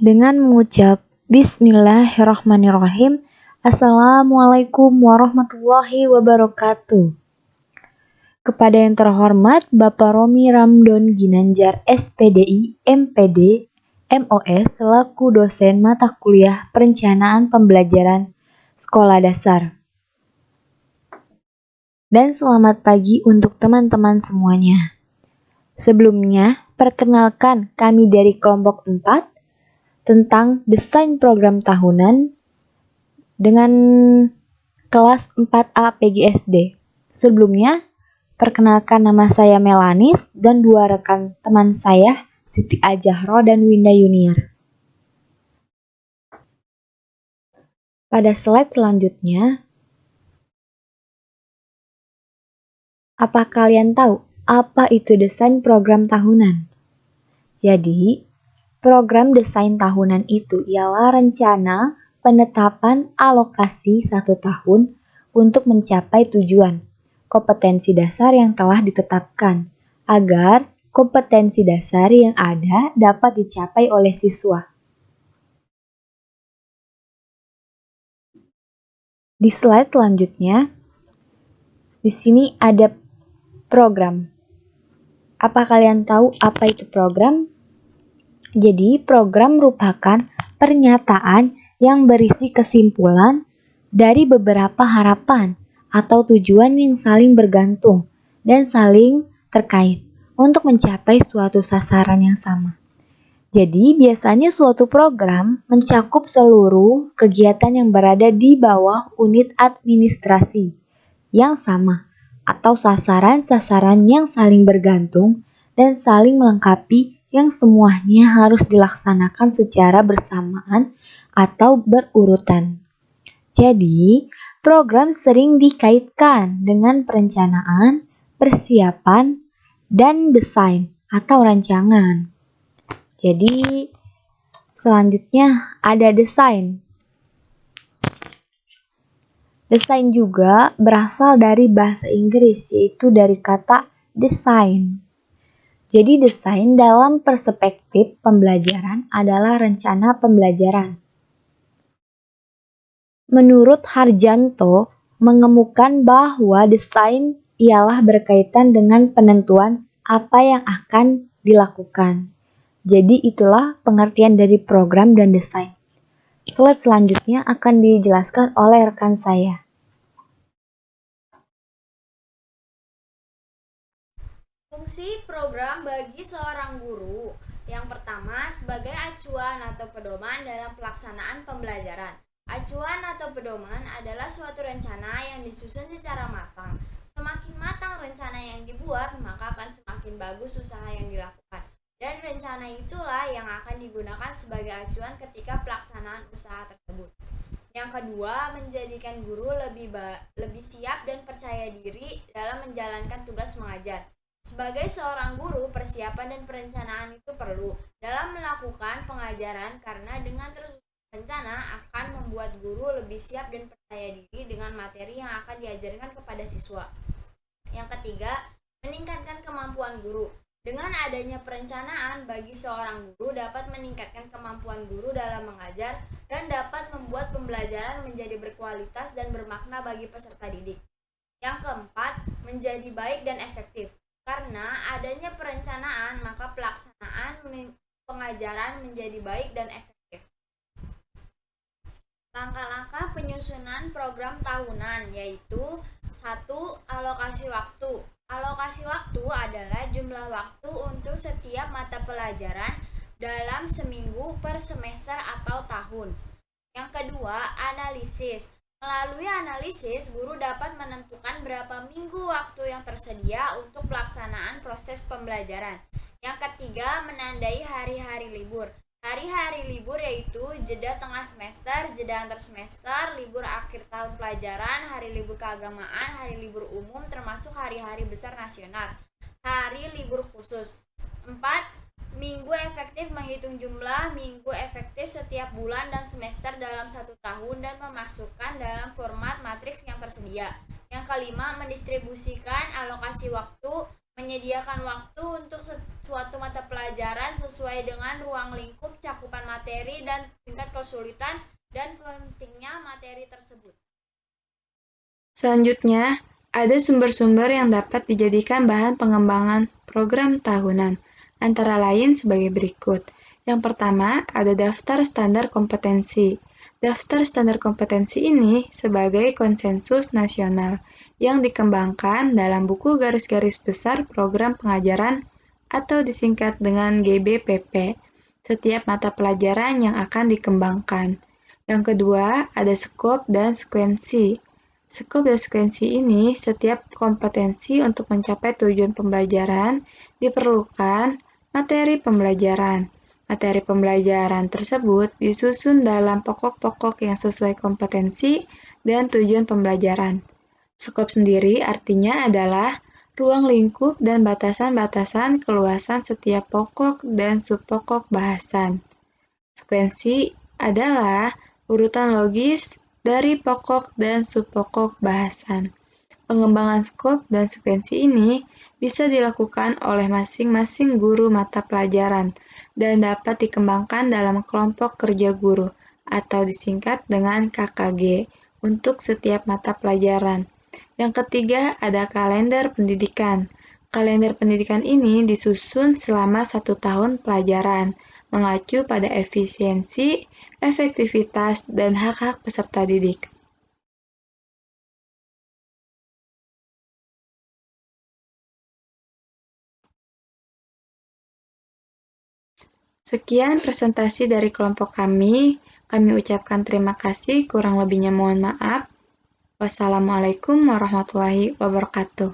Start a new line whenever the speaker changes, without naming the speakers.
dengan mengucap Bismillahirrahmanirrahim. Assalamualaikum warahmatullahi wabarakatuh. Kepada yang terhormat Bapak Romi Ramdon Ginanjar SPDI MPD MOS selaku dosen mata kuliah Perencanaan Pembelajaran Sekolah Dasar. Dan selamat pagi untuk teman-teman semuanya. Sebelumnya, perkenalkan kami dari kelompok 4 tentang desain program tahunan dengan kelas 4A PGSD. Sebelumnya, perkenalkan nama saya Melanis dan dua rekan teman saya, Siti Ajahro dan Winda Yuniar. Pada slide selanjutnya, apa kalian tahu apa itu desain program tahunan? Jadi, program desain tahunan itu ialah rencana penetapan alokasi 1 tahun untuk mencapai tujuan kompetensi dasar yang telah ditetapkan agar kompetensi dasar yang ada dapat dicapai oleh siswa. Di slide selanjutnya, di sini ada program. Apa kalian tahu apa itu program? Jadi, program merupakan pernyataan yang berisi kesimpulan dari beberapa harapan atau tujuan yang saling bergantung dan saling terkait untuk mencapai suatu sasaran yang sama. Jadi, biasanya suatu program mencakup seluruh kegiatan yang berada di bawah unit administrasi yang sama atau sasaran-sasaran yang saling bergantung dan saling melengkapi yang semuanya harus dilaksanakan secara bersamaan atau berurutan. Jadi, program sering dikaitkan dengan perencanaan, persiapan, dan desain atau rancangan. Jadi, selanjutnya ada desain. Desain juga berasal dari bahasa Inggris, yaitu dari kata design. Jadi desain dalam perspektif pembelajaran adalah rencana pembelajaran. Menurut Harjanto, mengemukakan bahwa desain ialah berkaitan dengan penentuan apa yang akan dilakukan. Jadi itulah pengertian dari program dan desain. Slide selanjutnya akan dijelaskan oleh rekan saya.
Fungsi program bagi seorang guru. Yang pertama, sebagai acuan atau pedoman dalam pelaksanaan pembelajaran. Acuan atau pedoman adalah suatu rencana yang disusun secara matang. Semakin matang rencana yang dibuat, maka akan semakin bagus usaha yang dilakukan. Dan rencana itulah yang akan digunakan sebagai acuan ketika pelaksanaan usaha tersebut. Yang kedua, menjadikan guru lebih siap dan percaya diri dalam menjalankan tugas mengajar. Sebagai seorang guru, persiapan dan perencanaan itu perlu dalam melakukan pengajaran karena dengan terus rencana akan membuat guru lebih siap dan percaya diri dengan materi yang akan diajarkan kepada siswa. Yang ketiga, meningkatkan kemampuan guru. Dengan adanya perencanaan bagi seorang guru dapat meningkatkan kemampuan guru dalam mengajar dan dapat membuat pembelajaran menjadi berkualitas dan bermakna bagi peserta didik. Yang keempat, menjadi baik dan efektif. Karena adanya perencanaan, maka pelaksanaan pengajaran menjadi baik dan efektif. Langkah-langkah penyusunan program tahunan yaitu 1. Alokasi waktu. Alokasi waktu adalah jumlah waktu untuk setiap mata pelajaran dalam seminggu per semester atau tahun. Yang kedua, analisis. Melalui analisis, guru dapat menentukan berapa minggu waktu yang tersedia untuk pelaksanaan proses pembelajaran. Yang ketiga, menandai hari-hari libur. Hari-hari libur yaitu jeda tengah semester, jeda antar semester, libur akhir tahun pelajaran, hari libur keagamaan, hari libur umum, termasuk hari-hari besar nasional, hari libur khusus. 4. Minggu efektif menghitung jumlah minggu efektif setiap bulan dan semester dalam 1 tahun dan memasukkan dalam format matriks yang tersedia. Yang kelima, mendistribusikan alokasi waktu, menyediakan waktu untuk suatu mata pelajaran sesuai dengan ruang lingkup cakupan materi dan tingkat kesulitan dan pentingnya materi tersebut.
Selanjutnya, ada sumber-sumber yang dapat dijadikan bahan pengembangan program tahunan, antara lain sebagai berikut. Yang pertama, ada daftar standar kompetensi. Daftar standar kompetensi ini sebagai konsensus nasional yang dikembangkan dalam buku garis-garis besar program pengajaran atau disingkat dengan GBPP, setiap mata pelajaran yang akan dikembangkan. Yang kedua, ada skop dan sekuensi. Skop dan sekuensi ini, setiap kompetensi untuk mencapai tujuan pembelajaran diperlukan materi pembelajaran. Materi pembelajaran tersebut disusun dalam pokok-pokok yang sesuai kompetensi dan tujuan pembelajaran. Skop sendiri artinya adalah ruang lingkup dan batasan-batasan keluasan setiap pokok dan subpokok bahasan. Sekuensi adalah urutan logis dari pokok dan subpokok bahasan. Pengembangan skop dan sekuensi ini bisa dilakukan oleh masing-masing guru mata pelajaran dan dapat dikembangkan dalam kelompok kerja guru atau disingkat dengan KKG untuk setiap mata pelajaran. Yang ketiga, ada kalender pendidikan. Kalender pendidikan ini disusun selama 1 tahun pelajaran, mengacu pada efisiensi, efektivitas, dan hak-hak peserta didik. Sekian presentasi dari kelompok kami. Kami ucapkan terima kasih, kurang lebihnya mohon maaf. Wassalamualaikum warahmatullahi wabarakatuh.